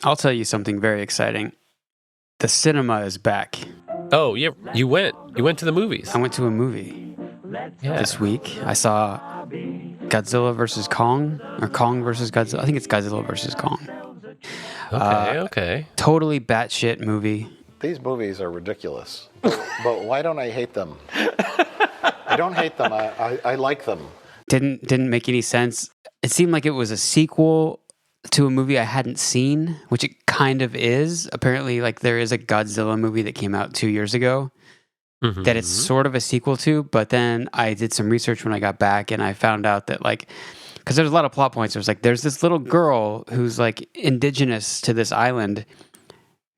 I'll tell you something very exciting. The cinema is back. Oh, yeah, you went to the movies. I went to a movie this week. I saw Godzilla versus Kong, or Kong versus Godzilla. I think it's Godzilla versus Kong. Okay. Totally batshit movie. These movies are ridiculous, but why don't I hate them? I don't hate them. I like them. Didn't make any sense. It seemed like it was a sequel to a movie I hadn't seen, which it kind of is. Apparently, like there is a Godzilla movie that came out 2 years ago that it's sort of a sequel to. But then I did some research when I got back, and I found out that because there's a lot of plot points. There's this little girl who's like indigenous to this island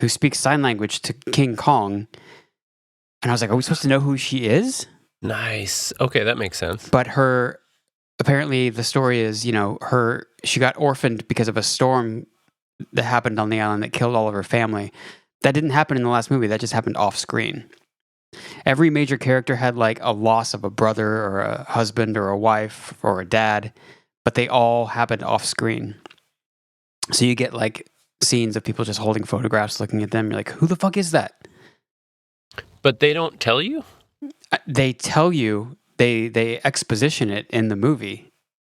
who speaks sign language to King Kong, and I was like, are we supposed to know who she is? Nice. Okay, that makes sense. But apparently the story is, she got orphaned because of a storm that happened on the island that killed all of her family. That didn't happen in the last movie. That just happened off screen. Every major character had like a loss of a brother or a husband or a wife or a dad, but they all happened off screen. So you get like scenes of people just holding photographs, looking at them. You're like, who the fuck is that? But they don't tell you? They tell you. They exposition it in the movie.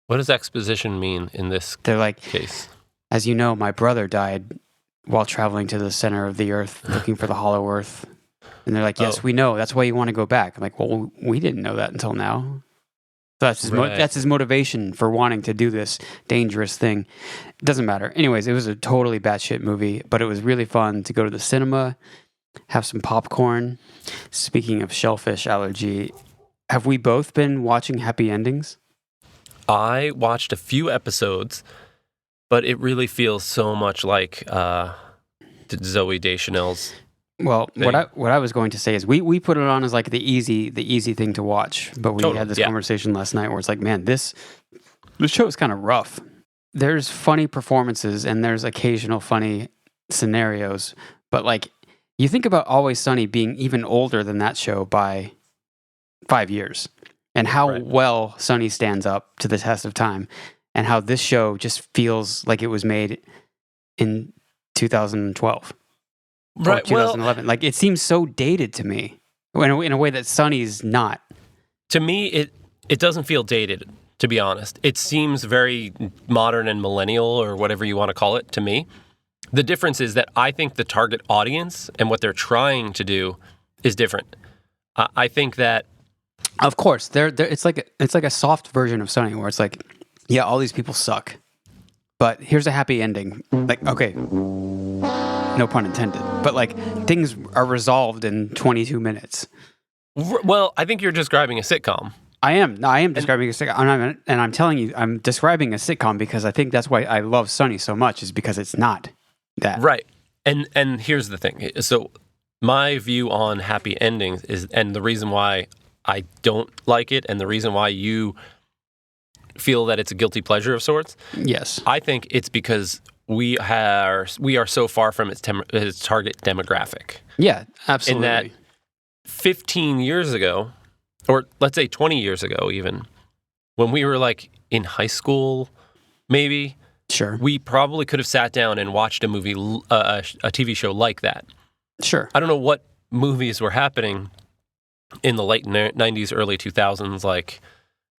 What does exposition mean in this They're like, case? As you know, my brother died while traveling to the center of the earth looking for the hollow earth. And they're like, yes, we know. That's why you want to go back. I'm like, well, we didn't know that until now. So that's his motivation for wanting to do this dangerous thing. It doesn't matter. Anyways, it was a totally batshit movie, but it was really fun to go to the cinema, have some popcorn. Speaking of shellfish allergy, have we both been watching Happy Endings? I watched a few episodes, but it really feels so much like Zooey Deschanel's. Well, thing. what I was going to say is we put it on as like the easy thing to watch, but we had this conversation last night where it's like, man, this show is kind of rough. There's funny performances and there's occasional funny scenarios, but like you think about Always Sunny being even older than that show by 5 years, and how well Sunny stands up to the test of time, and how this show just feels like it was made in 2012. Right, 2011. Like it seems so dated to me in a way that Sunny's not. To me, it doesn't feel dated, to be honest. It seems very modern and millennial, or whatever you want to call it, to me. The difference is that I think the target audience and what they're trying to do is different. I think that, of course, it's like a soft version of Sunny, where it's like, yeah, all these people suck, but here's a happy ending. Like, okay, no pun intended, but like things are resolved in 22 minutes. Well, I think you're describing a sitcom. I am describing a sitcom, and I'm telling you, I'm describing a sitcom because I think that's why I love Sunny so much, is because it's not that. Right. And here's the thing. So my view on Happy Endings is, and the reason why I don't like it, and the reason why you feel that it's a guilty pleasure of sorts. Yes. I think it's because we are so far from its target demographic. Yeah, absolutely. In that 15 years ago, or let's say 20 years ago even, when we were like in high school, maybe, sure, we probably could have sat down and watched a movie, a TV show like that. Sure. I don't know what movies were happening in the late 90s, early 2000s, like,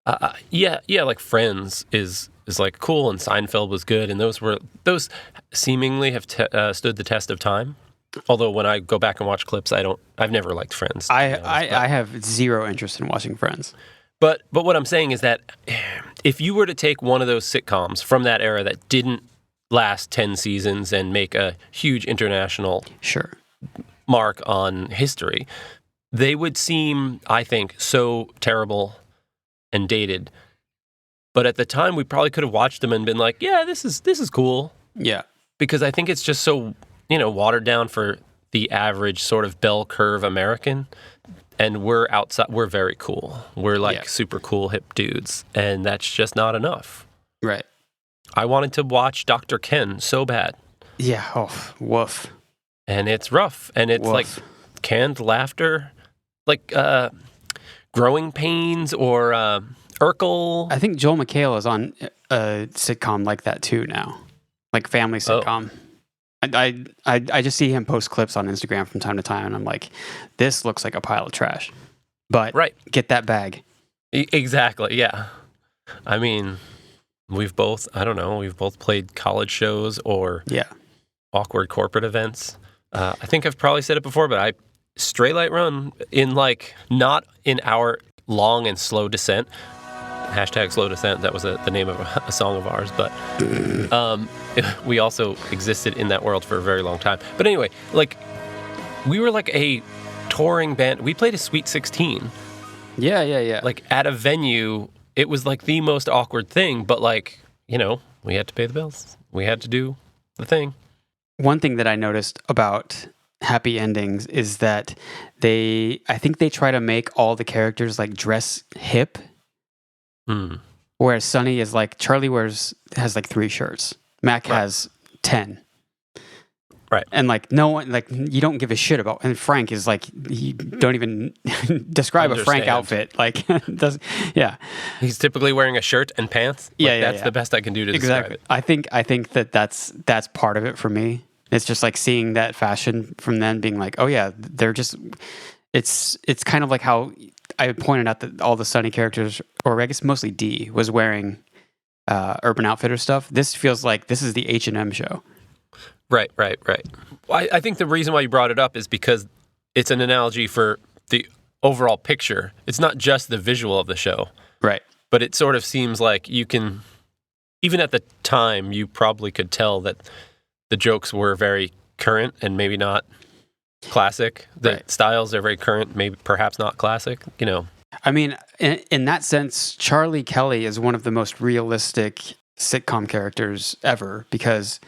like Friends is like cool, and Seinfeld was good, and those seemingly have stood the test of time. Although when I go back and watch clips, I've never liked Friends. I have zero interest in watching Friends. But what I'm saying is that if you were to take one of those sitcoms from that era that didn't last 10 seasons and make a huge international mark on history, they would seem, I think, so terrible and dated. But at the time, we probably could have watched them and been like, yeah, this is cool. Yeah. Because I think it's just so, watered down for the average sort of bell curve American. And we're outside, we're very cool. We're like super cool, hip dudes. And that's just not enough. Right. I wanted to watch Dr. Ken so bad. Yeah. Oh, woof. And it's rough. And it's like canned laughter, like Growing Pains or Urkel. I think Joel McHale is on a sitcom like that too now, like family sitcom. I just see him post clips on Instagram from time to time, and I'm like, this looks like a pile of trash. But get that bag. Exactly, yeah. I mean, we've both played college shows or awkward corporate events. I think I've probably said it before, but I straight light run in not in our long and slow descent. Hashtag slow descent. That was the name of a song of ours, but we also existed in that world for a very long time. But anyway, we were like a touring band. We played a Sweet 16. Yeah. At a venue, it was the most awkward thing, but we had to pay the bills. We had to do the thing. One thing that I noticed about happy endings is that I think they try to make all the characters dress hip. Whereas Sonny is Charlie has 3 shirts. Mac has 10. Right. And no one, you don't give a shit about, and Frank is you don't even describe a Frank outfit. He's typically wearing a shirt and pants. That's the best I can do to describe it. I think that's part of it for me. It's just seeing that fashion from them being oh yeah, they're just, it's kind of how I pointed out that all the Sonny characters, or I guess mostly D, was wearing Urban Outfitter stuff. This feels like this is the H&M show. Right. Well, I think the reason why you brought it up is because it's an analogy for the overall picture. It's not just the visual of the show. Right. But it sort of seems like you can, even at the time, you probably could tell that the jokes were very current and maybe not classic. The styles are very current, maybe perhaps not classic, I mean, in that sense, Charlie Kelly is one of the most realistic sitcom characters ever, because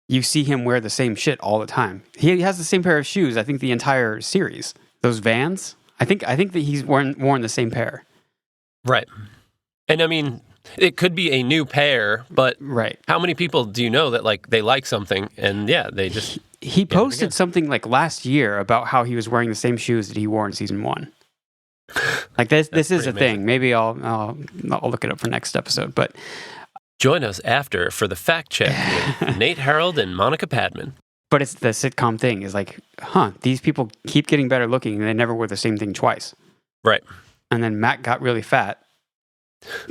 you see him wear the same shit all the time. He has the same pair of shoes, I think, the entire series. Those Vans, I think that he's worn the same pair. Right. And I mean, it could be a new pair, but how many people do you know that they like something and they just... He posted something last year about how he was wearing the same shoes that he wore in season 1. This is a thing. Maybe I'll look it up for next episode, but... Join us after for the fact check with Nate Harold and Monica Padman. But it's the sitcom thing is these people keep getting better looking and they never wear the same thing twice. Right. And then Matt got really fat,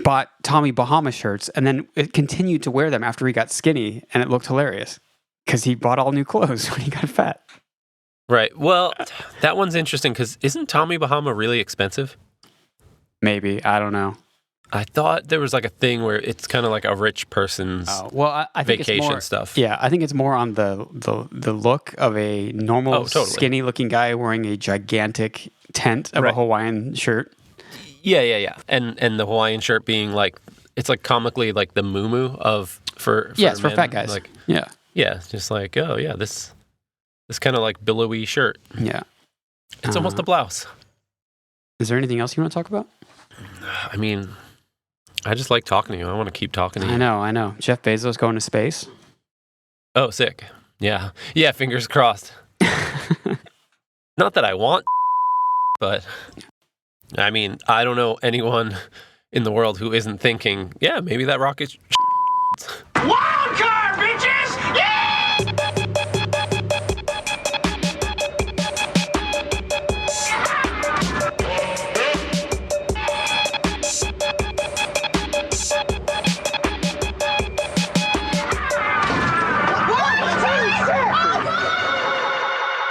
bought Tommy Bahama shirts, and then it continued to wear them after he got skinny, and it looked hilarious because he bought all new clothes when he got fat. Right. Well, that one's interesting because isn't Tommy Bahama really expensive? Maybe. I don't know. I thought there was a thing where it's kind of a rich person's I think vacation it's more, stuff. Yeah, I think it's more on the look of a normal skinny looking guy wearing a gigantic tent of a Hawaiian shirt. Yeah. And the Hawaiian shirt being it's comically the muumuu of for it's for men. fat guys. Yeah, it's just this kind of billowy shirt. Yeah, it's almost a blouse. Is there anything else you want to talk about? I mean, I just like talking to you. I want to keep talking to you. I know. Jeff Bezos going to space. Oh, sick. Yeah, fingers crossed. Not that I want, but I mean, I don't know anyone in the world who isn't thinking, maybe that rocket. Wild card, bitches! Yeah!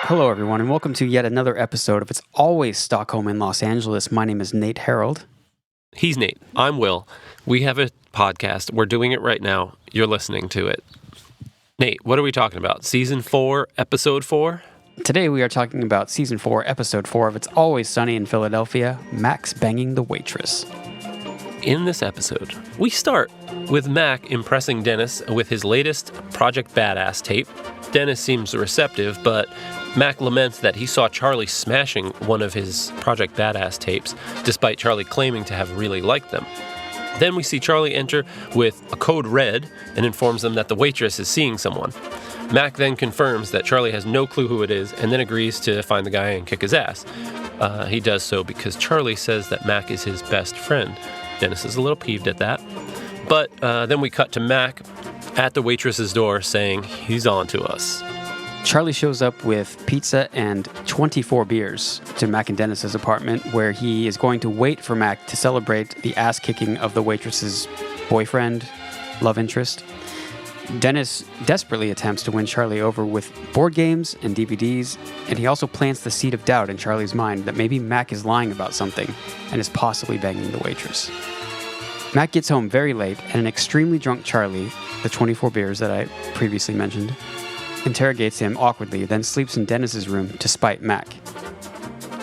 Hello, everyone, and welcome to yet another episode of It's Always Stockholm in Los Angeles. My name is Nate Harold. He's Nate. I'm Will. We have a podcast. We're doing it right now. You're listening to it. Nate, what are we talking about? Season 4, Episode 4? Today we are talking about Season 4, Episode 4 of It's Always Sunny in Philadelphia, Max banging the waitress. In this episode, we start with Mac impressing Dennis with his latest Project Badass tape. Dennis seems receptive, but Mac laments that he saw Charlie smashing one of his Project Badass tapes, despite Charlie claiming to have really liked them. Then we see Charlie enter with a code red and informs them that the waitress is seeing someone. Mac then confirms that Charlie has no clue who it is and then agrees to find the guy and kick his ass. He does so because Charlie says that Mac is his best friend. Dennis is a little peeved at that. But then we cut to Mac at the waitress's door saying he's on to us. Charlie shows up with pizza and 24 beers to Mac and Dennis's apartment, where he is going to wait for Mac to celebrate the ass-kicking of the waitress's boyfriend, love interest. Dennis desperately attempts to win Charlie over with board games and DVDs, and he also plants the seed of doubt in Charlie's mind that maybe Mac is lying about something and is possibly banging the waitress. Mac gets home very late, and an extremely drunk Charlie, the 24 beers that I previously mentioned, interrogates him awkwardly, then sleeps in Dennis's room to spite Mac.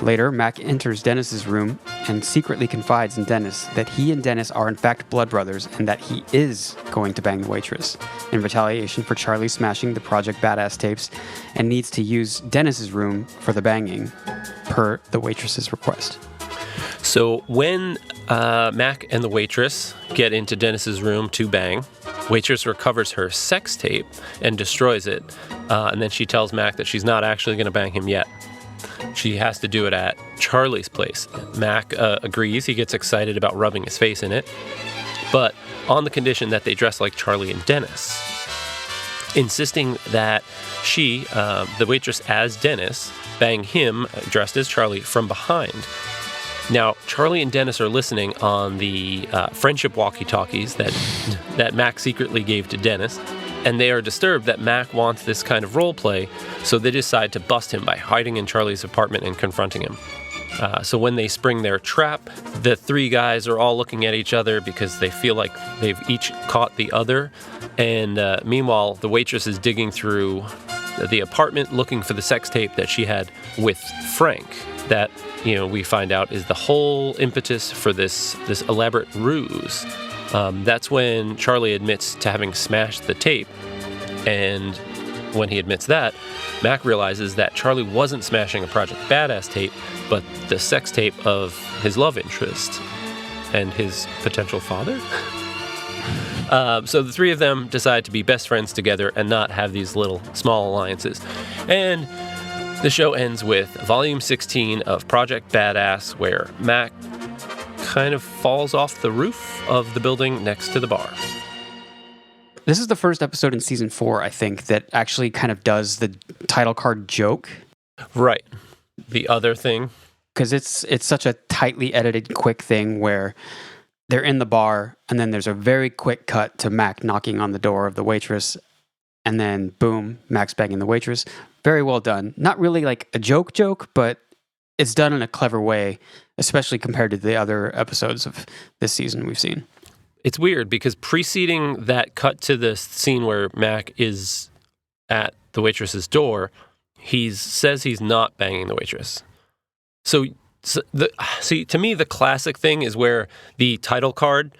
Later, Mac enters Dennis's room and secretly confides in Dennis that he and Dennis are in fact blood brothers and that he is going to bang the waitress in retaliation for Charlie smashing the Project Badass tapes and needs to use Dennis's room for the banging, per the waitress's request. So when Mac and the waitress get into Dennis's room to bang, waitress recovers her sex tape and destroys it, and then she tells Mac that she's not actually going to bang him yet. She has to do it at Charlie's place. Mac agrees. He gets excited about rubbing his face in it, but on the condition that they dress like Charlie and Dennis, insisting that she, the waitress as Dennis, bang him, dressed as Charlie, from behind. Now, Charlie and Dennis are listening on the friendship Walkie Talkies that Mac secretly gave to Dennis, and they are disturbed that Mac wants this kind of role play, so they decide to bust him by hiding in Charlie's apartment and confronting him. So when they spring their trap, the three guys are all looking at each other because they feel like they've each caught the other, and meanwhile, the waitress is digging through the apartment looking for the sex tape that she had with Frank. That, we find out is the whole impetus for this elaborate ruse. That's when Charlie admits to having smashed the tape, and when he admits that, Mac realizes that Charlie wasn't smashing a Project Badass tape, but the sex tape of his love interest and his potential father. So the three of them decide to be best friends together and not have these little small alliances. And the show ends with Volume 16 of Project Badass, where Mac kind of falls off the roof of the building next to the bar. This is the first episode in Season 4, I think, that actually kind of does the title card joke. Right. The other thing. Because it's such a tightly edited, quick thing where they're in the bar, and then there's a very quick cut to Mac knocking on the door of the waitress, and then boom, Mac's banging the waitress. Very well done. Not really like a joke, but it's done in a clever way, especially compared to the other episodes of this season we've seen. It's weird because preceding that cut to the scene where Mac is at the waitress's door, he says he's not banging the waitress. So to me, the classic thing is where the title card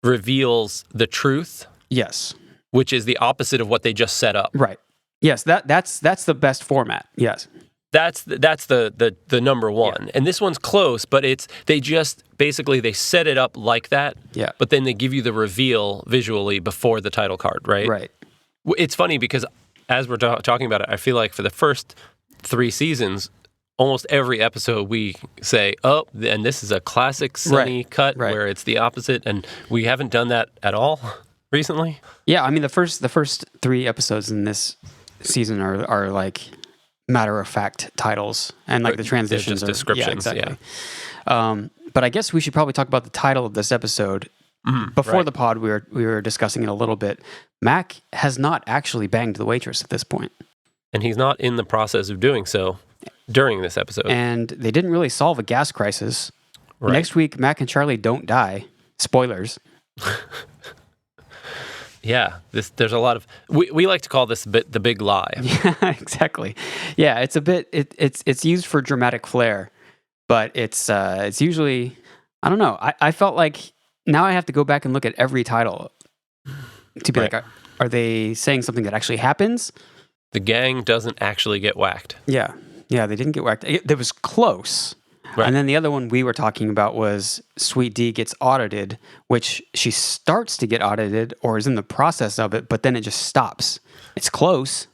reveals the truth. Yes. Which is the opposite of what they just set up. Right. Yes, that's the best format. Yes. That's the number one. Yeah. And this one's close, but they set it up like that. Yeah. But then they give you the reveal visually before the title card, right? Right. It's funny because as we're talking about it, I feel like for the first 3 seasons, almost every episode we say, oh, and this is a classic Sunny cut where it's the opposite, and we haven't done that at all recently. Yeah, I mean the first 3 episodes in this season are like matter-of-fact titles, and like the transitions are just descriptions. Yeah, exactly. Yeah. But I guess we should probably talk about the title of this episode. Before the pod, we were discussing it a little bit. Mac has not actually banged the waitress at this point, and he's not in the process of doing so during this episode. And they didn't really solve a gas crisis. Right. Next week, Mac and Charlie don't die. Spoilers. Yeah, there's a lot of we like to call this the big lie. Yeah, exactly. Yeah, it's a bit it's used for dramatic flair, but it's usually, I don't know. I felt like now I have to go back and look at every title to be like, are they saying something that actually happens? The gang doesn't actually get whacked. Yeah, they didn't get whacked. It was close. Right. And then the other one we were talking about was Sweet D gets audited, which she starts to get audited or is in the process of it, but then it just stops. It's close.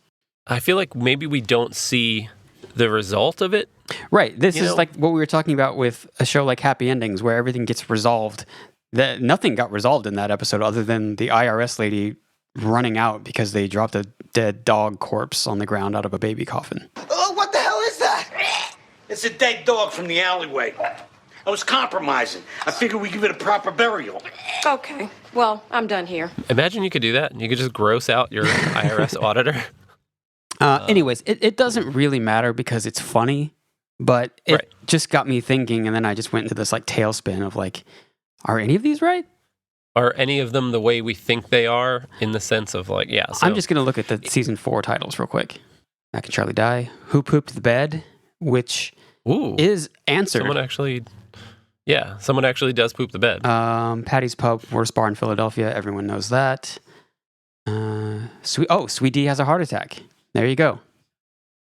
I feel like maybe we don't see the result of it. Right. This is like what we were talking about with a show like Happy Endings, where everything gets resolved. Nothing got resolved in that episode other than the IRS lady running out because they dropped a dead dog corpse on the ground out of a baby coffin. Oh, what the hell is that? It's a dead dog from the alleyway. I was compromising. I figured we'd give it a proper burial. Okay. Well, I'm done here. Imagine you could do that and you could just gross out your IRS auditor. Anyways, it doesn't really matter because it's funny, but it just got me thinking, and then I just went into this like tailspin of like, are any of these right? Are any of them the way we think they are in the sense of like, yeah. So. I'm just going to look at the season 4 titles real quick. Mac and Charlie Die. Who Pooped the Bed? Which is answered. Someone actually does poop the bed. Patty's Pub, worst bar in Philadelphia. Everyone knows that. Sweet D has a heart attack. There you go.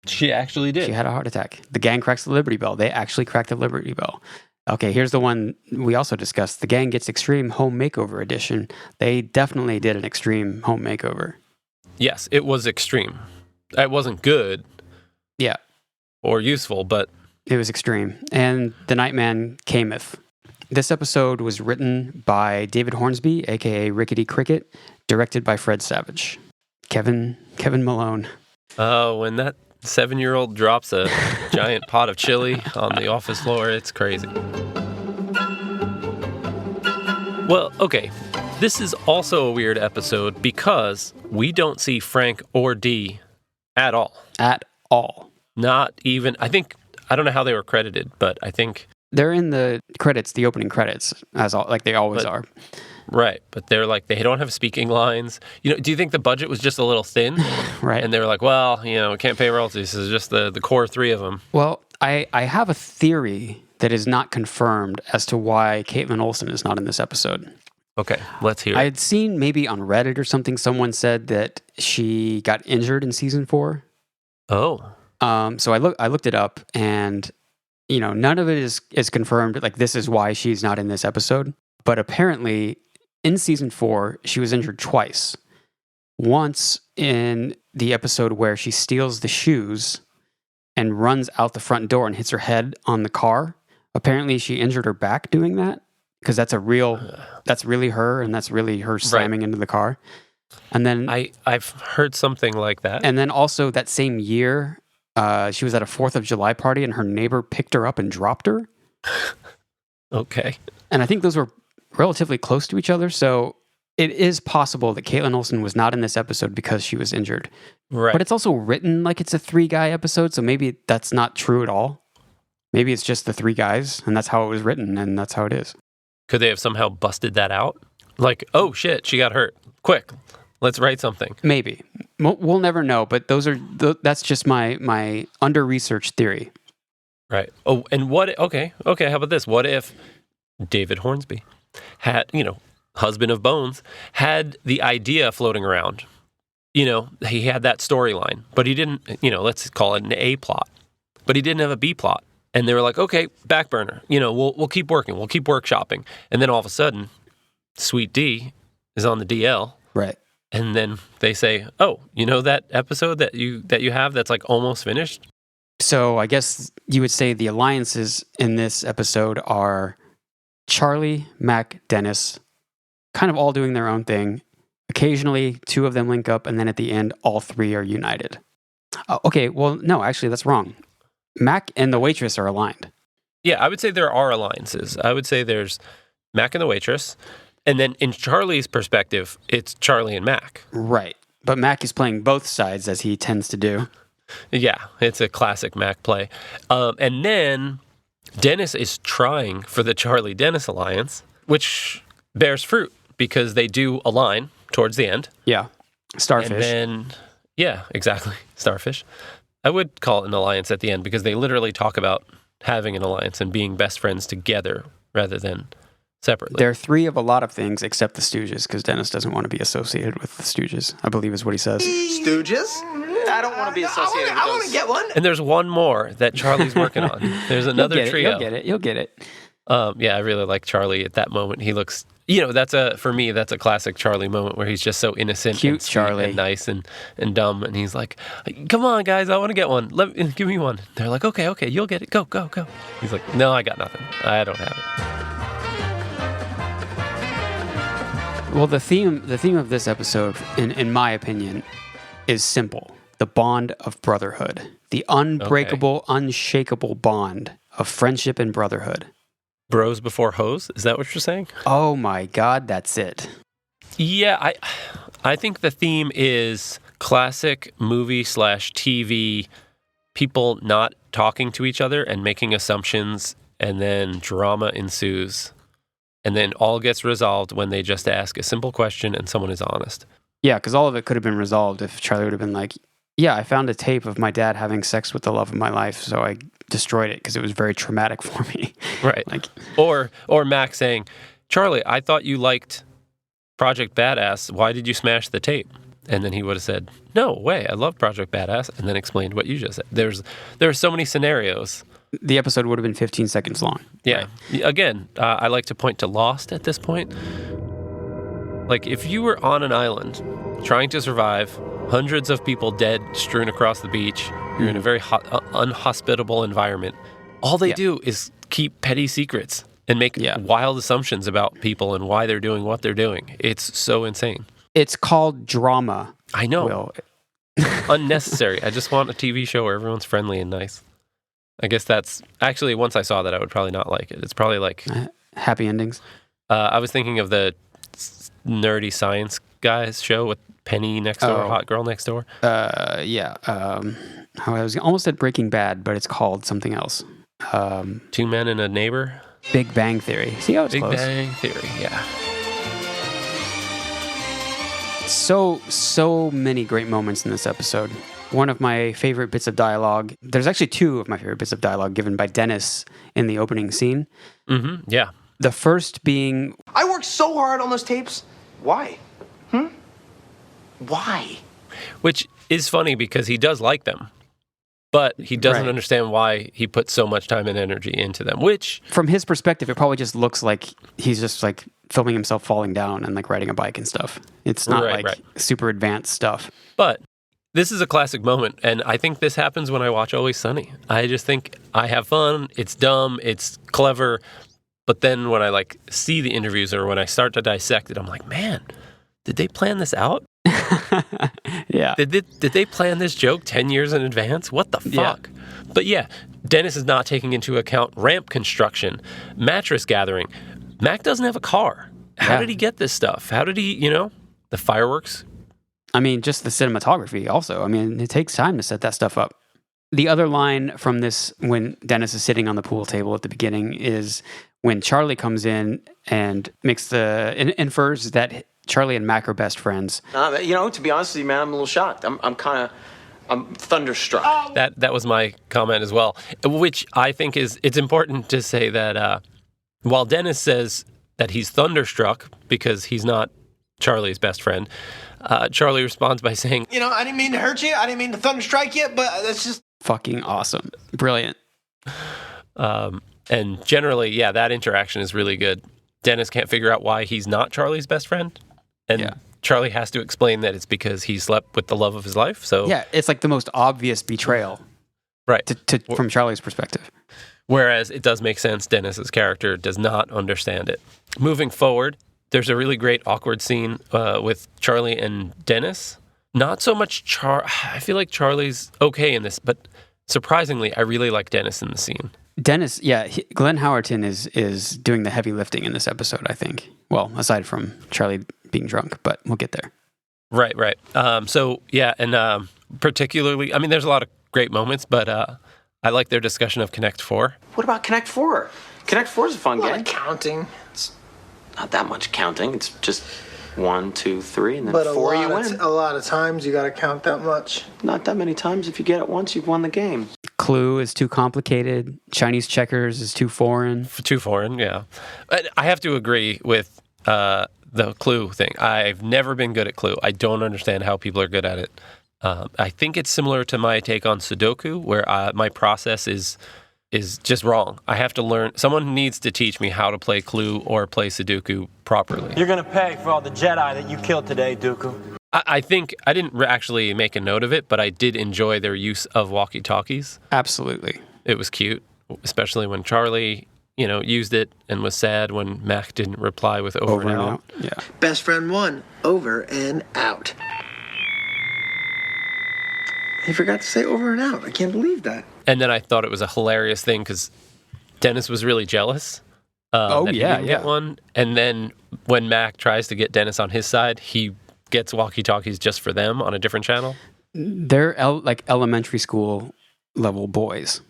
She actually did. She had a heart attack. The gang cracks the Liberty Bell. They actually cracked the Liberty Bell. Okay, here's the one we also discussed. The Gang Gets Extreme Home Makeover Edition. They definitely did an extreme home makeover. Yes, it was extreme. It wasn't good. Yeah. Or useful, but... It was extreme. And The Nightman Cameth. This episode was written by David Hornsby, a.k.a. Rickety Cricket, directed by Fred Savage. Kevin Malone. Oh, when that 7-year-old drops a giant pot of chili on the office floor, it's crazy. Well, okay. This is also a weird episode because we don't see Frank or Dee at all. At all. Not even, I don't know how they were credited, but I think... They're in the credits, the opening credits, like they always are. Right, but they're like, they don't have speaking lines. You know, do you think the budget was just a little thin? Right. And they were like, well, we can't pay royalties. This is just the core 3 of them. Well, I have a theory that is not confirmed as to why Caitlin Olsen is not in this episode. Okay, let's hear it. I had seen maybe on Reddit or something, someone said that she got injured in season 4. Oh. So I looked it up, and none of it is confirmed. Like, this is why she's not in this episode. But apparently, in season 4, she was injured twice. Once in the episode where she steals the shoes and runs out the front door and hits her head on the car. Apparently, she injured her back doing that because that's really her, and that's really her slamming into the car. And then I've heard something like that. And then also that same year, she was at a 4th of July party and her neighbor picked her up and dropped her. Okay. And I think those were relatively close to each other. So it is possible that Caitlin Olsen was not in this episode because she was injured. Right. But it's also written like it's a 3-guy episode. So maybe that's not true at all. Maybe it's just the 3 guys and that's how it was written and that's how it is. Could they have somehow busted that out? Like, oh shit, she got hurt. Quick. Let's write something. Maybe. We'll never know, but that's just my under-researched theory. Right. Oh, and okay, how about this? What if David Hornsby had, husband of Bones, had the idea floating around? He had that storyline, but he didn't, let's call it an A plot, but he didn't have a B plot. And they were like, okay, back burner, we'll keep working, we'll keep workshopping. And then all of a sudden, Sweet D is on the DL. Right. And then they say, oh, that episode that you have that's like almost finished? So I guess you would say the alliances in this episode are Charlie, Mac, Dennis, kind of all doing their own thing. Occasionally, 2 of them link up, and then at the end, all 3 are united. Okay, well, no, actually, that's wrong. Mac and the Waitress are aligned. Yeah, I would say there are alliances. I would say there's Mac and the Waitress. And then in Charlie's perspective, it's Charlie and Mac. Right. But Mac is playing both sides, as he tends to do. Yeah, it's a classic Mac play. And then Dennis is trying for the Charlie-Dennis alliance, which bears fruit because they do align towards the end. Yeah. Starfish. And then, yeah, exactly. Starfish. I would call it an alliance at the end because they literally talk about having an alliance and being best friends together rather than separately. They're 3 of a lot of things except the Stooges, because Dennis doesn't want to be associated with the Stooges, I believe is what he says. Stooges? I don't want to be associated with those. I want to get one. And there's one more that Charlie's working on. There's another trio. You'll get it. Yeah, I really like Charlie at that moment. He looks, for me, that's a classic Charlie moment where he's just so innocent, cute and sweet Charlie, and nice and dumb. And he's like, come on, guys, I want to get one. Give me one. They're like, okay, you'll get it. Go. He's like, no, I got nothing. I don't have it. Well, the theme of this episode, in my opinion, is simple: the bond of brotherhood, the unbreakable, unshakable bond of friendship and brotherhood. Bros before hoes? Is that what you're saying? Oh my God, that's it. Yeah, I think the theme is classic movie/TV, people not talking to each other and making assumptions, and then drama ensues. And then all gets resolved when they just ask a simple question and someone is honest. Yeah, because all of it could have been resolved if Charlie would have been like, yeah, I found a tape of my dad having sex with the love of my life, so I destroyed it because it was very traumatic for me. Right. Or Mac saying, Charlie, I thought you liked Project Badass. Why did you smash the tape? And then he would have said, no way, I love Project Badass, and then explained what you just said. There are so many scenarios. The episode would have been 15 seconds long. Yeah. Right. Again, I like to point to Lost at this point. Like, if you were on an island trying to survive, hundreds of people dead, strewn across the beach, you're in a very unhospitable environment, all they do is keep petty secrets and make wild assumptions about people and why they're doing what they're doing. It's so insane. It's called drama. I know. Unnecessary. I just want a TV show where everyone's friendly and nice. I guess that's... Actually, once I saw that, I would probably not like it. It's probably like... happy endings. I was thinking of the nerdy science guys show with Penny next door, Hot Girl Next Door. Yeah. I was almost at Breaking Bad, but it's called something else. Two Men and a Neighbor? Big Bang Theory. See how it's Big close? Bang Theory, yeah. So many great moments in this episode. One of my favorite bits of dialogue. There's actually two of my favorite bits of dialogue given by Dennis in the opening scene. Mm-hmm. Yeah. The first being... I worked so hard on those tapes. Why? Why? Which is funny because he does like them, but he doesn't understand why he put so much time and energy into them, which... From his perspective, it probably just looks like he's just like filming himself falling down and like riding a bike and stuff. It's not super advanced stuff. But this is a classic moment, and I think this happens when I watch Always Sunny. I just think I have fun, it's dumb, it's clever, but then when I like see the interviews or when I start to dissect it, I'm like, man, did they plan this out? Yeah. Did they plan this joke 10 years in advance? What the fuck? Yeah. But yeah, Dennis is not taking into account ramp construction, mattress gathering. Mac doesn't have a car. How did he get this stuff? How did he, the fireworks? I mean, just the cinematography also. I mean, it takes time to set that stuff up. The other line from this, when Dennis is sitting on the pool table at the beginning, is when Charlie comes in and infers that Charlie and Mac are best friends. To be honest with you, man, I'm a little shocked. I'm thunderstruck. That was my comment as well, which I think it's important to say that while Dennis says that he's thunderstruck because he's not Charlie's best friend, Charlie responds by saying, I didn't mean to hurt you. I didn't mean to thunderstrike you, but that's just... Fucking awesome. Brilliant. And generally, that interaction is really good. Dennis can't figure out why he's not Charlie's best friend. And Charlie has to explain that it's because he slept with the love of his life. So yeah, it's like the most obvious betrayal. Right. From Charlie's perspective. Whereas it does make sense, Dennis's character does not understand it. Moving forward, there's a really great awkward scene with Charlie and Dennis. Not so much I feel like Charlie's okay in this, but surprisingly, I really like Dennis in the scene. Dennis, Glenn Howerton is doing the heavy lifting in this episode, I think. Well, aside from Charlie being drunk, but we'll get there. Right. And particularly, I mean, there's a lot of great moments, but I like their discussion of Connect 4. What about Connect 4? Connect 4 is a fun game. Counting. It's not that much counting. It's just 1, 2, 3, and then 4 you win. A lot of times you got to count that much. Not that many times. If you get it once, you've won the game. Clue is too complicated. Chinese checkers is too foreign. Too foreign, yeah. But I have to agree with the Clue thing. I've never been good at Clue. I don't understand how people are good at it. I think it's similar to my take on Sudoku, where my process is just wrong. I have to learn. Someone needs to teach me how to play Clue or play Sudoku properly. You're going to pay for all the Jedi that you killed today, Dooku. I think I didn't actually make a note of it, but I did enjoy their use of Walkie Talkies. Absolutely. It was cute, especially when Charlie, used it and was sad when Mac didn't reply with over and out. Yeah. Best friend 1, over and out. He forgot to say over and out. I can't believe that. And then I thought it was a hilarious thing because Dennis was really jealous. That he didn't get one. And then when Mac tries to get Dennis on his side, he gets Walkie Talkies just for them on a different channel. They're like elementary school level boys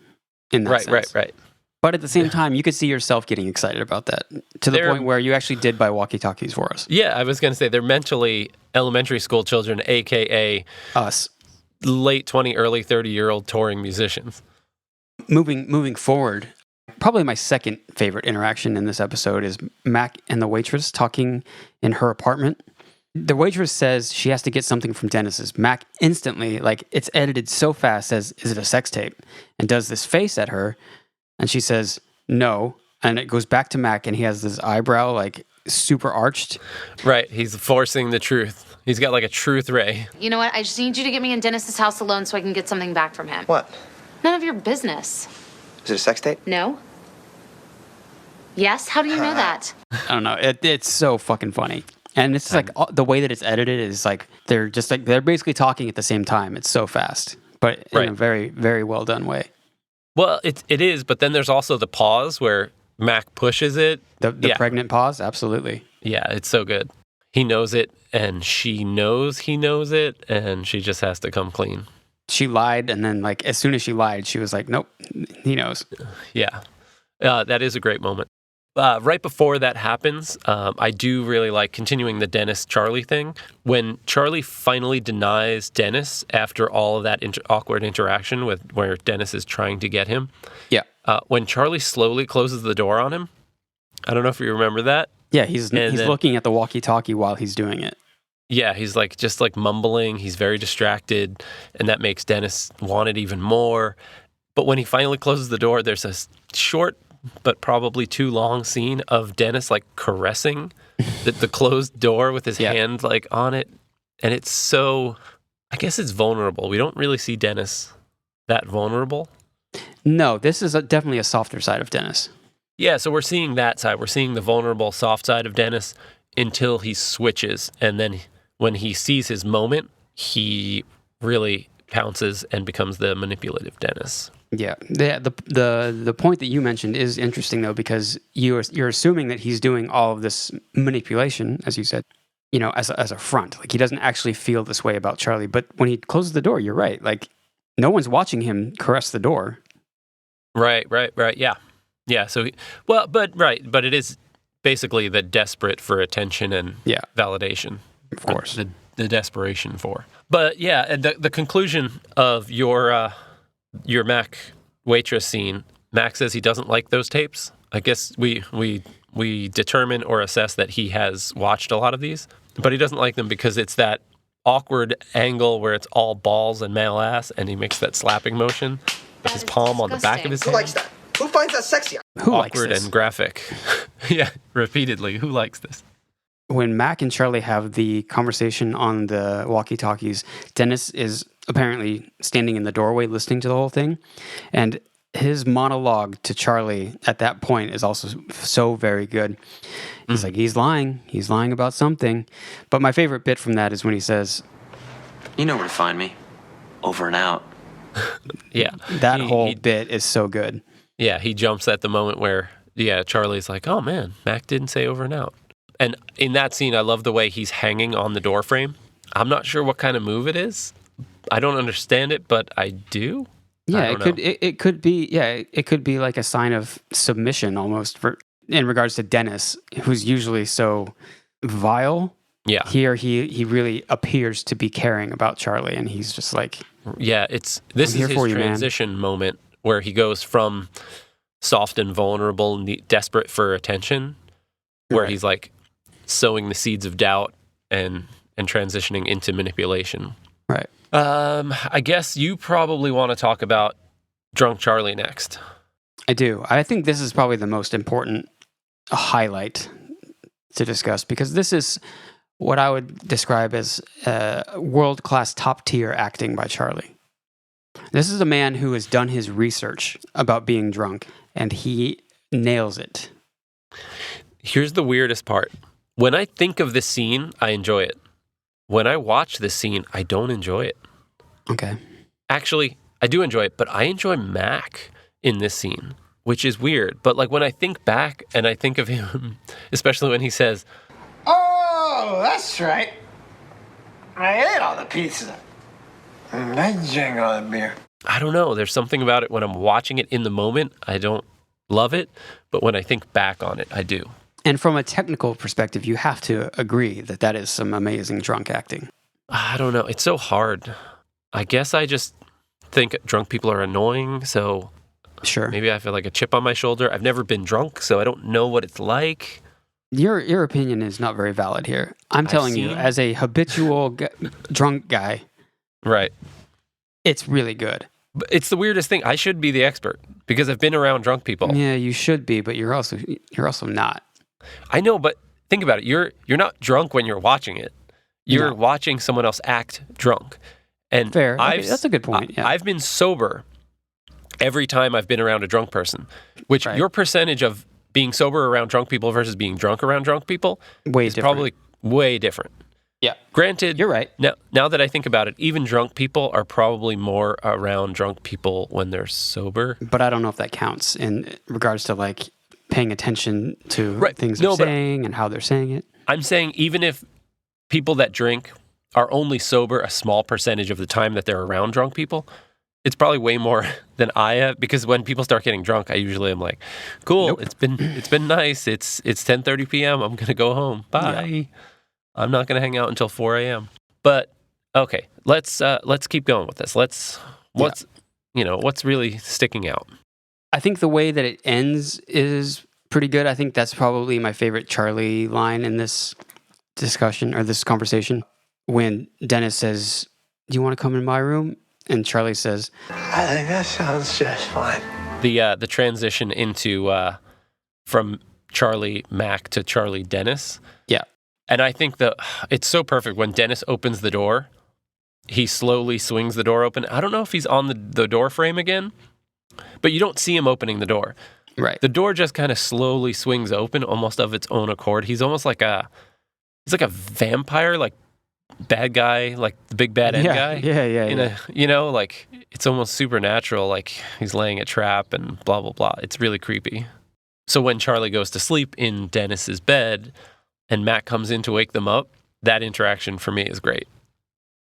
in that sense. Right. But at the same time, you could see yourself getting excited about that to the point where you actually did buy Walkie Talkies for us. Yeah, I was going to say they're mentally elementary school children, a.k.a. us. Late 20, early 30-year-old touring musicians. Moving forward, probably my second favorite interaction in this episode is Mac and the waitress talking in her apartment. The waitress says she has to get something from Dennis's. Mac instantly, like it's edited so fast, says, "Is it a sex tape?" And does this face at her. And she says, "No." And it goes back to Mac and he has this eyebrow like super arched. Right. He's forcing the truth. He's got like a truth ray. You know what? I just need you to get me in Dennis's house alone so I can get something back from him. What? None of your business. Is it a sex tape? No? Yes? How do you know that? I don't know. It's so fucking funny. And it's like the way that it's edited is like they're basically talking at the same time. It's so fast, but in a very, very well done way. Well, it is, but then there's also the pause where Mac pushes it. The pregnant pause, absolutely. Yeah, it's so good. He knows it, and she knows he knows it, and she just has to come clean. She lied, and then like as soon as she lied, she was like, "Nope, he knows." Yeah, that is a great moment. Right before that happens, I do really like continuing the Dennis-Charlie thing. When Charlie finally denies Dennis after all of that awkward interaction with where Dennis is trying to get him. Yeah. When Charlie slowly closes the door on him, I don't know if you remember that. Yeah, he's looking at the walkie-talkie while he's doing it. Yeah, he's just mumbling. He's very distracted, and that makes Dennis want it even more. But when he finally closes the door, there's a short but probably too long scene of Dennis like caressing the closed door with his hand like on it. And it's so, I guess it's vulnerable. We don't really see Dennis that vulnerable. No, this is definitely a softer side of Dennis. Yeah, so we're seeing that side. We're seeing the vulnerable, soft side of Dennis until he switches. And then when he sees his moment, he really pounces and becomes the manipulative Dennis. Yeah, the point that you mentioned is interesting though, because you're assuming that he's doing all of this manipulation, as you said, as a front. Like he doesn't actually feel this way about Charlie. But when he closes the door, you're right. Like no one's watching him caress the door. Right. Yeah. So, but it is basically the desperate for attention and validation. Of course, the desperation for. But yeah, the conclusion of your Mac waitress scene, Mac says he doesn't like those tapes. I guess we determine or assess that he has watched a lot of these, but he doesn't like them because it's that awkward angle where it's all balls and male ass, and he makes that slapping motion with his palm on the back of his hand. Who likes that? Who finds that sexy? Who likes awkward this? And graphic. Yeah, repeatedly. Who likes this? When Mac and Charlie have the conversation on the walkie-talkies, Dennis is apparently standing in the doorway listening to the whole thing. And his monologue to Charlie at that point is also so very good. He's like, he's lying about something. But my favorite bit from that is when he says, "You know where to find me. Over and out." Yeah. That whole bit is so good. Yeah, he jumps at the moment where, Charlie's like, "Oh man, Mac didn't say over and out." And in that scene, I love the way he's hanging on the door frame. I'm not sure what kind of move it is. I don't understand it, but I do. Yeah, it could be like a sign of submission almost in regards to Dennis, who's usually so vile. Yeah. Here he really appears to be caring about Charlie, and he's just like, yeah, this is his transition moment where he goes from soft and vulnerable, desperate for attention, where he's like sowing the seeds of doubt and transitioning into manipulation. Right. I guess you probably want to talk about Drunk Charlie next. I do. I think this is probably the most important highlight to discuss, because this is what I would describe as world-class top-tier acting by Charlie. This is a man who has done his research about being drunk, and he nails it. Here's the weirdest part. When I think of this scene, I enjoy it. When I watch this scene, I don't enjoy it. Okay. Actually, I do enjoy it, but I enjoy Mac in this scene, which is weird. But like when I think back and I think of him, especially when he says, Oh, that's right. I ate all the pizza. And I drank all the beer. I don't know. There's something about it when I'm watching it in the moment. I don't love it. But when I think back on it, I do. And from a technical perspective, you have to agree that that is some amazing drunk acting. I don't know. It's so hard. I guess I just think drunk people are annoying. So sure, maybe I feel like a chip on my shoulder. I've never been drunk, so I don't know what it's like. Your opinion is not very valid here. I'm telling you, as a habitual drunk guy, right? It's really good. But it's the weirdest thing. I should be the expert because I've been around drunk people. Yeah, you should be, but you're also not. I know, but think about it. You're not drunk when you're watching it. You're watching someone else act drunk. And fair. Okay, that's a good point. Yeah. I've been sober every time I've been around a drunk person, which your percentage of being sober around drunk people versus being drunk around drunk people is probably way different. Yeah. Granted, you're right. Now that I think about it, even drunk people are probably more around drunk people when they're sober. But I don't know if that counts in regards to like paying attention to things they're saying and how they're saying it. I'm saying even if people that drink are only sober a small percentage of the time that they're around drunk people, it's probably way more than I have, because when people start getting drunk, I usually am like, cool, it's been nice. It's 10:30 p.m. I'm going to go home. Bye. Yeah. I'm not going to hang out until 4 a.m. But okay, let's keep going with this. What's really sticking out? I think the way that it ends is pretty good. I think that's probably my favorite Charlie line in this discussion or this conversation. When Dennis says, "Do you want to come in my room?" and Charlie says, "I think that sounds just fine." The transition into from Charlie Mac to Charlie Dennis. Yeah. And I think it's so perfect when Dennis opens the door. He slowly swings the door open. I don't know if he's on the door frame again, but you don't see him opening the door. Right. The door just kind of slowly swings open, almost of its own accord. He's almost like he's like a vampire, like bad guy, like the big bad end guy. Yeah. Like it's almost supernatural. Like he's laying a trap and blah blah blah. It's really creepy. So when Charlie goes to sleep in Dennis's bed, and Mac comes in to wake them up, that interaction for me is great.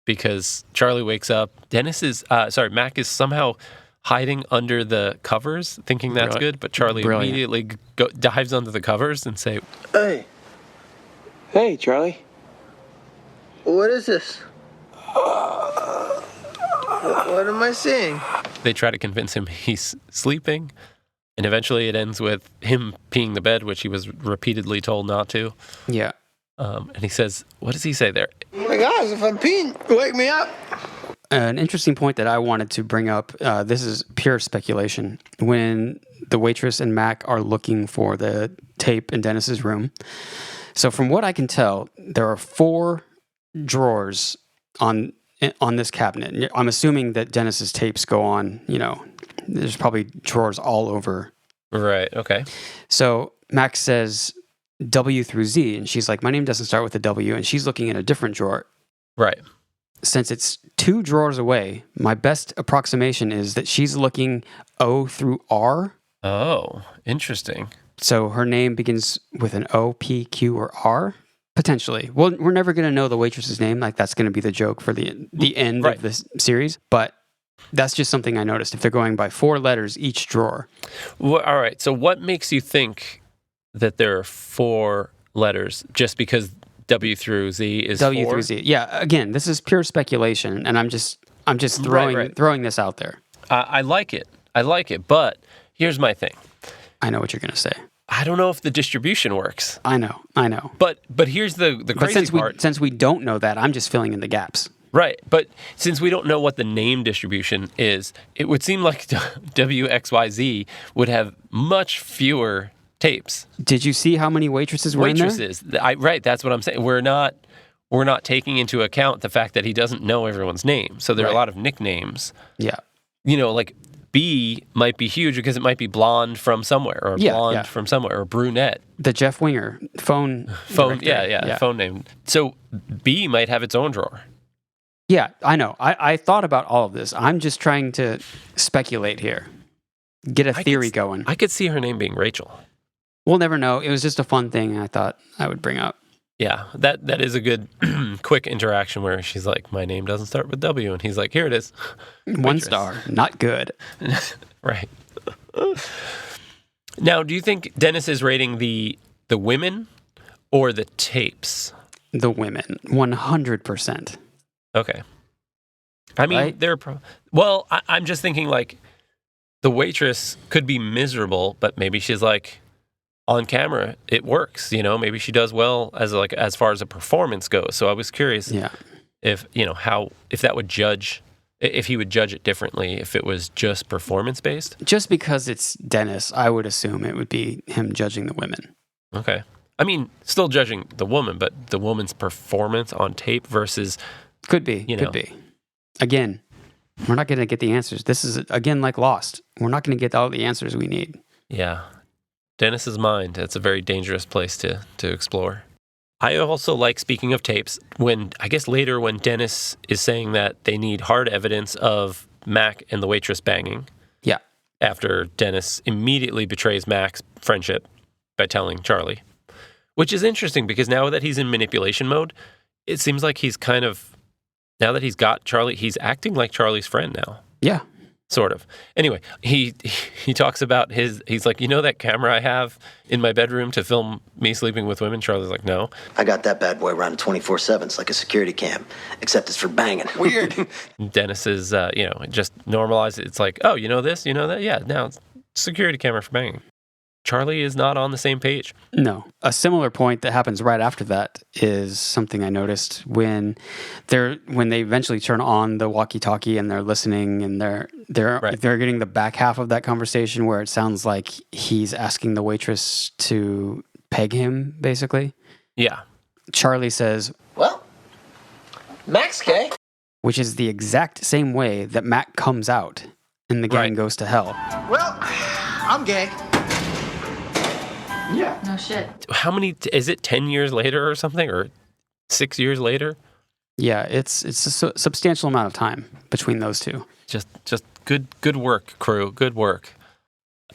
Because Charlie wakes up, Mac is somehow hiding under the covers, thinking that's good, but Charlie immediately dives under the covers and say, Hey, Charlie. What is this? What am I seeing? They try to convince him he's sleeping, and eventually it ends with him peeing the bed, which he was repeatedly told not to. Yeah. And he says, what does he say there? Oh my gosh, if I'm peeing, wake me up. An interesting point that I wanted to bring up, this is pure speculation. When the waitress and Mac are looking for the tape in Dennis's room. So from what I can tell, there are 4 drawers on this cabinet. I'm assuming that Dennis's tapes go on, there's probably drawers all over. Right, okay. So Max says W through Z, and she's like, my name doesn't start with a W, and she's looking in a different drawer. Right. Since it's 2 drawers away, my best approximation is that she's looking O through R. Oh, interesting. So her name begins with an O, P, Q, or R? Potentially. Well, we're never going to know the waitress's name. Like, that's going to be the joke for the end of this series. But that's just something I noticed. If they're going by 4 letters each drawer. Well, all right. So what makes you think that there are 4 letters just because W through Z is W 4? Through Z. Yeah. Again, this is pure speculation, and I'm just throwing this out there. I like it. But here's my thing. I know what you're going to say. I don't know if the distribution works. I know. But here's the crazy part. Since we don't know that, I'm just filling in the gaps. Right. But since we don't know what the name distribution is, it would seem like WXYZ would have much fewer tapes. Did you see how many waitresses were in there? Right. That's what I'm saying. We're not taking into account the fact that he doesn't know everyone's name. So there are a lot of nicknames. Yeah. B might be huge because it might be blonde from somewhere, or blonde from somewhere, or brunette. The Jeff Winger phone. Phone name. So B might have its own drawer. Yeah, I know. I thought about all of this. I'm just trying to speculate here. Get a theory going. I could see her name being Rachel. We'll never know. It was just a fun thing I thought I would bring up. Yeah, that is a good quick interaction where she's like, my name doesn't start with W. And he's like, here it is. Waitress. 1 star. Not good. Right. Now, do you think Dennis is rating the women or the tapes? The women. 100%. Okay. I mean, right? I'm just thinking like the waitress could be miserable, but maybe she's like, on camera, it works, maybe she does well as far as a performance goes. So I was curious if that would judge, if he would judge it differently if it was just performance based. Just because it's Dennis, I would assume it would be him judging the women. Okay. I mean, still judging the woman, but the woman's performance on tape versus could be. Again, we're not going to get the answers. This is again like Lost. We're not going to get all the answers we need. Yeah. Dennis's mind, it's a very dangerous place to explore. I also like, speaking of tapes, later when Dennis is saying that they need hard evidence of Mac and the waitress banging. Yeah. After Dennis immediately betrays Mac's friendship by telling Charlie. Which is interesting because now that he's in manipulation mode, it seems like he's now that he's got Charlie, he's acting like Charlie's friend now. Yeah. Sort of. Anyway, he talks about he's like, that camera I have in my bedroom to film me sleeping with women? Charlie's like, no. I got that bad boy running 24/7. It's like a security cam, except it's for banging. Weird. Dennis is, just normalize it. It's like, oh, you know this, you know that? Yeah, now it's security camera for banging. Charlie is not on the same page. No. A similar point that happens right after that is something I noticed when they eventually turn on the walkie-talkie and they're listening and they're getting the back half of that conversation where it sounds like he's asking the waitress to peg him, basically. Yeah. Charlie says, well, Mac's gay. Which is the exact same way that Mac comes out and the gang goes to hell. Well, I'm gay. Yeah. No shit. How many, is it 10 years later or something, or 6 years later? Yeah, it's a substantial amount of time between those two. Just good work, crew. Good work.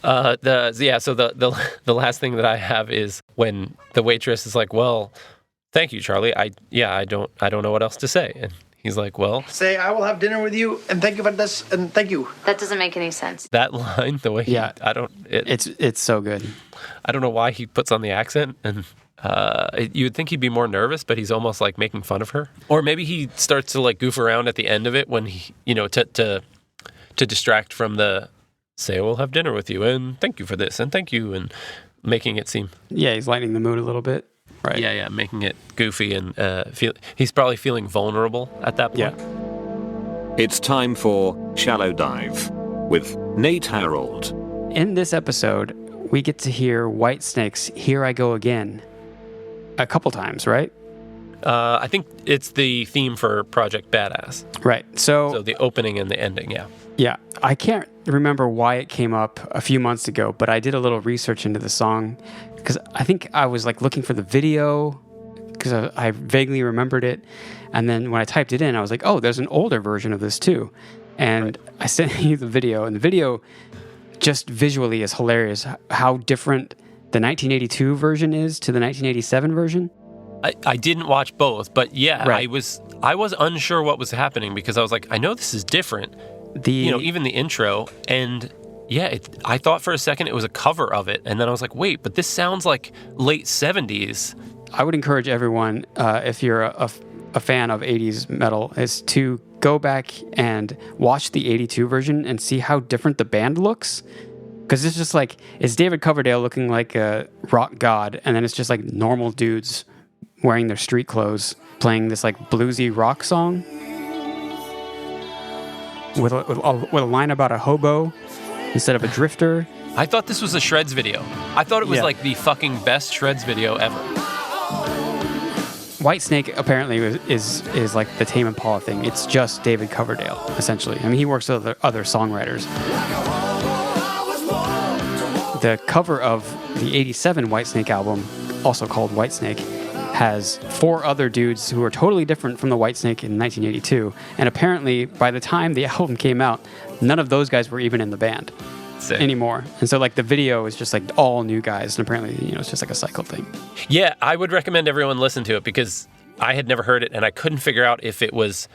So the last thing that I have is when the waitress is like, well, thank you, Charlie. I don't know what else to say. And he's like, well, say I will have dinner with you and thank you for this and thank you. That doesn't make any sense. That line, the way it's so good. I don't know why he puts on the accent, and you would think he'd be more nervous, but he's almost like making fun of her. Or maybe he starts to like goof around at the end of it when he, to distract from the say, we'll have dinner with you and thank you for this and thank you, and making it seem. Yeah, he's lightening the mood a little bit. Right. Yeah, making it goofy and he's probably feeling vulnerable at that point. Yeah. It's time for Shallow Dive with Nate Harold. In this episode, we get to hear Whitesnake's Here I Go Again a couple times, right? I think it's the theme for Project Badass. Right. So the opening and the ending, yeah. Yeah. I can't remember why it came up a few months ago, but I did a little research into the song because I think I was like looking for the video because I vaguely remembered it. And then when I typed it in, I was like, oh, there's an older version of this too. And I sent you the video, and the video just visually is hilarious how different the 1982 version is to the 1987 version. I didn't watch both, but yeah, right. I was unsure what was happening because I was like, I know this is different. Even the intro, and yeah, I thought for a second it was a cover of it, and then I was like, wait, but this sounds like late 70s. I would encourage everyone, if you're a fan of 80s metal, is to go back and watch the 82 version and see how different the band looks. Because it's just like, it's David Coverdale looking like a rock god, and then it's just like normal dudes wearing their street clothes playing this like bluesy rock song with a line about a hobo instead of a drifter. I thought this was a Shreds video. I thought it was like the fucking best Shreds video ever. Whitesnake apparently is like the Tame Impala thing. It's just David Coverdale, essentially. I mean, he works with other songwriters. The cover of the 87 Whitesnake album, also called Whitesnake, has 4 other dudes who are totally different from the Whitesnake in 1982. And apparently, by the time the album came out, none of those guys were even in the band anymore. And so, like, the video is just like all new guys, and apparently, it's just like a cycle thing. Yeah, I would recommend everyone listen to it because I had never heard it, and I couldn't figure out if it was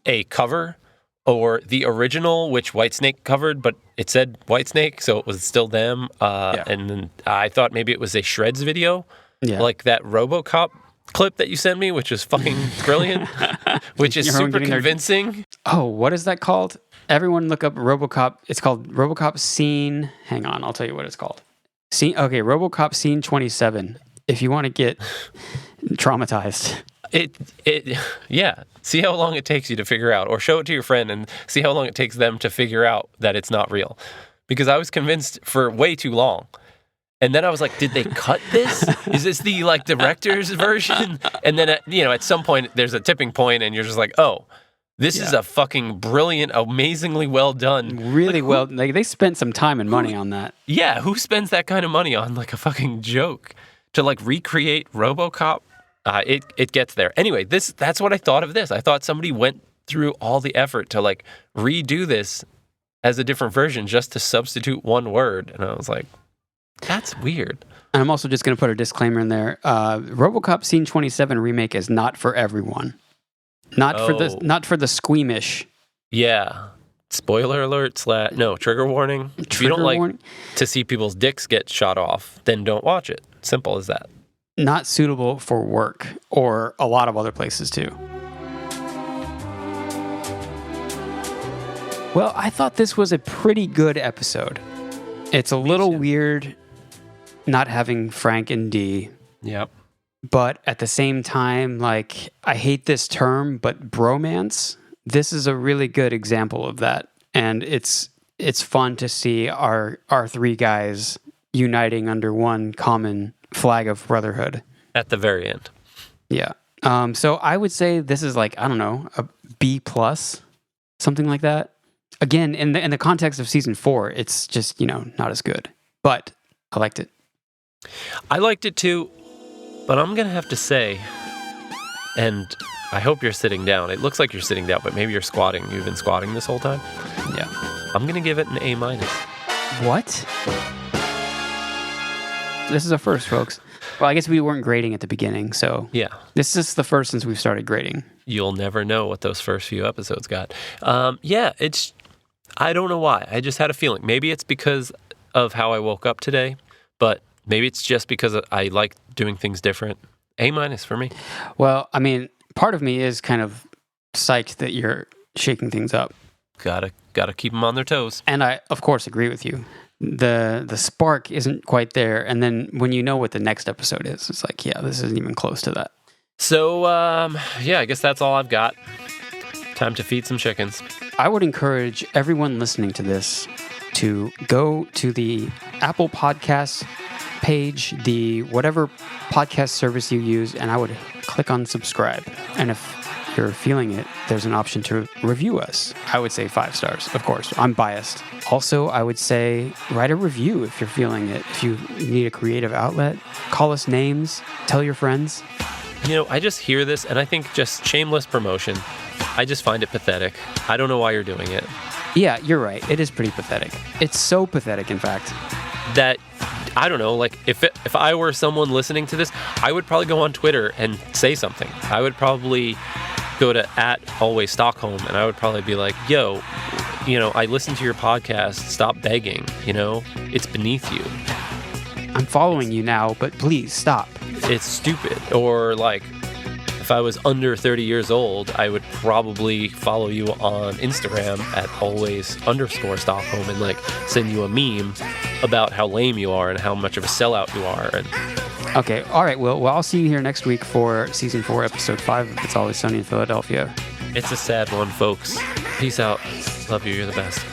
a cover or the original, which Whitesnake covered, but it said Whitesnake, so it was still them. And then I thought maybe it was a Shreds video, like that Robocop clip that you sent me, which is fucking brilliant, which is super convincing. Oh, what is that called? Everyone look up Robocop. It's called Robocop Scene. Hang on, I'll tell you what it's called. Robocop Scene 27. If you want to get traumatized. Yeah. See how long it takes you to figure out, or show it to your friend and see how long it takes them to figure out that it's not real. Because I was convinced for way too long. And then I was like, did they cut this? Is this the director's version? And then, at some point there's a tipping point and you're just like, oh, this is a fucking brilliant, amazingly well done. Really well. Like, they spent some time and money on that. Yeah. Who spends that kind of money on like a fucking joke to recreate Robocop? It gets there. Anyway, that's what I thought of this. I thought somebody went through all the effort to redo this as a different version just to substitute one word. And I was like, that's weird. And I'm also just going to put a disclaimer in there. RoboCop Scene 27 remake is not for everyone. Not for the squeamish. Yeah. Spoiler alert / no, trigger warning. If you don't like to see people's dicks get shot off, then don't watch it. Simple as that. Not suitable for work or a lot of other places too. Well, I thought this was a pretty good episode. It's a little weird not having Frank and Dee. Yep. But at the same time, I hate this term, but bromance, this is a really good example of that. And it's fun to see our 3 guys uniting under one common flag of brotherhood. At the very end. Yeah. So I would say this is a B+, something like that. Again, in the context of season 4, it's just, not as good. But I liked it. I liked it too, but I'm going to have to say, and I hope you're sitting down. It looks like you're sitting down, but maybe you're squatting. You've been squatting this whole time? Yeah. I'm going to give it an A-. What? This is a first, folks. Well, I guess we weren't grading at the beginning, so... Yeah. This is the first since we've started grading. You'll never know what those first few episodes got. It's... I don't know why. I just had a feeling. Maybe it's because of how I woke up today, but maybe it's just because I like doing things different. A- for me. Well, I mean, part of me is kind of psyched that you're shaking things up. Gotta keep them on their toes. And I, of course, agree with you. The spark isn't quite there, and then when you know what the next episode is, it's like, yeah, this isn't even close to that. So, I guess that's all I've got. Time to feed some chickens. I would encourage everyone listening to this to go to the Apple Podcasts page, the whatever podcast service you use, and I would click on subscribe. And if you're feeling it, there's an option to review us. I would say 5 stars, of course. I'm biased. Also, I would say write a review if you're feeling it. If you need a creative outlet, call us names, tell your friends. I just hear this, and I think just shameless promotion. I just find it pathetic. I don't know why you're doing it. Yeah, you're right. It is pretty pathetic. It's so pathetic, in fact. That, I don't know, if I were someone listening to this, I would probably go on Twitter and say something. I would probably go to @alwaysstockholm, and I would probably be like, yo, I listened to your podcast. Stop begging, It's beneath you. I'm following you now, but please stop. It's stupid. Or if I was under 30 years old, I would probably follow you on Instagram @always_Stockholm and send you a meme about how lame you are and how much of a sellout you are. And okay, all right. Well, I'll see you here next week for season 4, episode 5 of It's Always Sunny in Philadelphia. It's a sad one, folks. Peace out. Love you. You're the best.